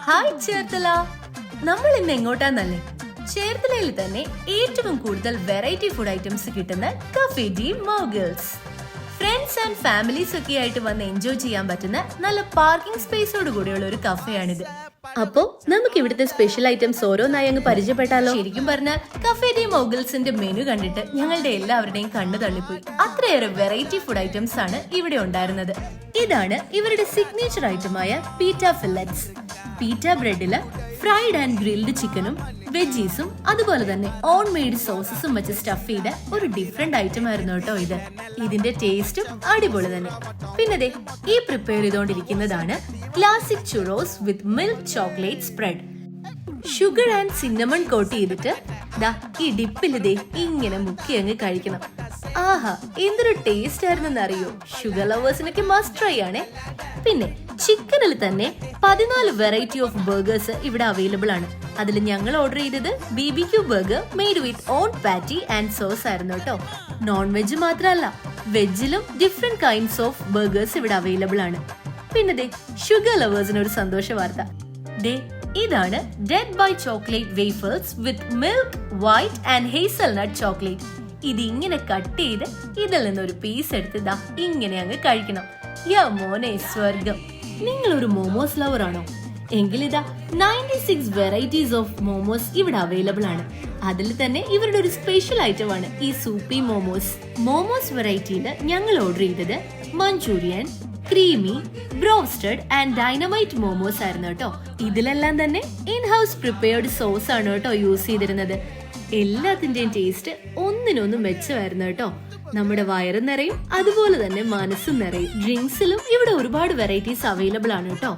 Hi Cherthala, നമ്മൾ ഇന്ന് എങ്ങോട്ടാന്നല്ലേ? ചേർത്തലയിൽ തന്നെ ഏറ്റവും കൂടുതൽ വെറൈറ്റി ഫുഡ് ഐറ്റംസ് കിട്ടുന്ന cafe de Moghuls. Friends and families ഒക്കെ ആയിട്ട് വന്ന് എൻജോയ് ചെയ്യാൻ പറ്റുന്ന നല്ല പാർക്കിംഗ് സ്പേസോട് കൂടിയുള്ള ഒരു കഫേയാണിത്. അപ്പോ നമുക്ക് ഇവിടുത്തെ സ്പെഷ്യൽ ഐറ്റംസ് ഓരോന്നായി അങ്ങ് പരിചയപ്പെട്ടാലോ? ശരിക്കും പറഞ്ഞാൽ കഫേ ഡി മോഗിൾസിന്റെ മെനു കണ്ടിട്ട് ഞങ്ങളുടെ എല്ലാവരുടെയും കണ്ണു തള്ളിപ്പോയി. അത്രയേറെ വെറൈറ്റി ഫുഡ് ഐറ്റംസ് ആണ് ഇവിടെ ഉണ്ടായിരുന്നത്. ഇതാണ് ഇവരുടെ സിഗ്നേച്ചർ ഐറ്റമായ പീറ്റ ഫില്ലറ്റ്സ്. പീറ്റ ബ്രെഡില് ഫ്രൈഡ് ആൻഡ് ഗ്രിൽഡ് ചിക്കനും വെജീസും അതുപോലെ തന്നെ ഓൺ മെയ്ഡ് സോസസും വെച്ച് സ്റ്റഫ് ചെയ്ത ഒരു ഡിഫറെന്റ് ഐറ്റം ആയിരുന്നു കേട്ടോ ഇത്. ഇതിന്റെ ടേസ്റ്റും അടിപൊളി തന്നെ. പിന്നെ ഈ പ്രിപ്പയർ ചെയ്തുകൊണ്ടിരിക്കുന്നതാണ് classic churros with milk chocolate spread. Sugar and cinnamon coat ചെയ്തിട്ട് ഈ ഡിപ്പിൽ ഇങ്ങനെ മുക്കി അങ്ങ് കഴിക്കണം. ആഹാ, എന്തൊരു ടേസ്റ്റ് ആയിരുന്നെന്ന് അറിയോ? ഷുഗർ ലവേഴ്സിനൊക്കെ മസ്റ്റ് ട്രൈ ആണേ. പിന്നെ ചിക്കനിൽ തന്നെ 14 വെറൈറ്റി ഓഫ് ബർഗേഴ്സ് ഇവിടെ അവൈലബിൾ ആണ്. അതിൽ ഞങ്ങൾ ഓർഡർ ചെയ്തത് BBQ burger made with own patty and sauce ആയിരുന്നു കേട്ടോ. നോൺ വെജ് മാത്രമല്ല, വെജിലും ഡിഫറെന്റ് കൈൻഡ്സ് ഓഫ് ബർഗേഴ്സ് ഇവിടെ അവൈലബിൾ ആണ്. പിന്നെ ഷുഗർ ലവേഴ്സിന് ഒരു സന്തോഷ വാർത്ത. ഇതാണ് death by chocolate wafers with milk white and hazelnut chocolate. ഇതിങ്ങനെ കട്ട് ചെയ്ത് ഇതിൽ നിന്നൊരു പീസ് എടുത്ത് ഇങ്ങനെ അങ്ങ് കഴിക്കണം. യാ മോനെ സ്വർഗം. നിങ്ങൾ ഒരു മോമോസ് ലവർ ആണോ? എങ്കിൽ 96 വെറൈറ്റീസ് ഓഫ് മോമോസ് ഇവിടെ അവൈലബിൾ ആണ്. അതിൽ തന്നെ ഇവരുടെ ഒരു സ്പെഷ്യൽ ഐറ്റം ആണ് ഈ സൂപ്പി മോമോസ്. മോമോസ് വെറൈറ്റിയിൽ ഞങ്ങൾ ഓർഡർ ചെയ്തത് manchurian, creamy, broasted and dynamite momos ആയിരുന്നു കേട്ടോ. ഇതിലെല്ലാം തന്നെ ഇൻ ഹൗസ് പ്രിപ്പയർഡ് സോസ് ആണ് കേട്ടോ യൂസ് ചെയ്തിരുന്നത്. എല്ലാത്തിന്റെയും ടേസ്റ്റ് ഒന്നിനൊന്നും മെച്ചമായിരുന്നു കേട്ടോ. നമ്മുടെ വയറ് നിറയും, അതുപോലെ തന്നെ മനസ്സും നിറയും. ഡ്രിങ്ക്സിലും ഇവിടെ ഒരുപാട് വെറൈറ്റീസ് അവൈലബിൾ ആണ് കേട്ടോ.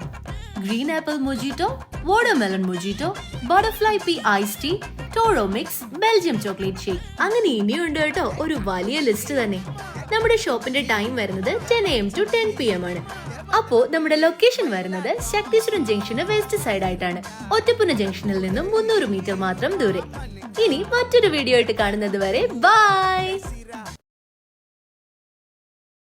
Green apple mojito, watermelon mojito, butterfly pea ice tea, toro mix, Belgium chocolate shake, അങ്ങനെ ഇനിയുണ്ട് കേട്ടോ ഒരു വലിയ ലിസ്റ്റ് തന്നെ. നമ്മുടെ ഷോപ്പിന്റെ ടൈം വരുന്നത് 10 AM to 10 PM ആണ്. അപ്പോ നമ്മുടെ ലൊക്കേഷൻ വരുന്നത് ശക്തിശ്വരം ജംഗ്ഷന് വെസ്റ്റ് സൈഡ് ആയിട്ടാണ്. ഒറ്റപ്പുന്ന ജംഗ്ഷനിൽ നിന്നും 300 മീറ്റർ മാത്രം ദൂരെ. ഇനി മറ്റൊരു വീഡിയോ ആയിട്ട് കാണുന്നത് വരെ ബൈ.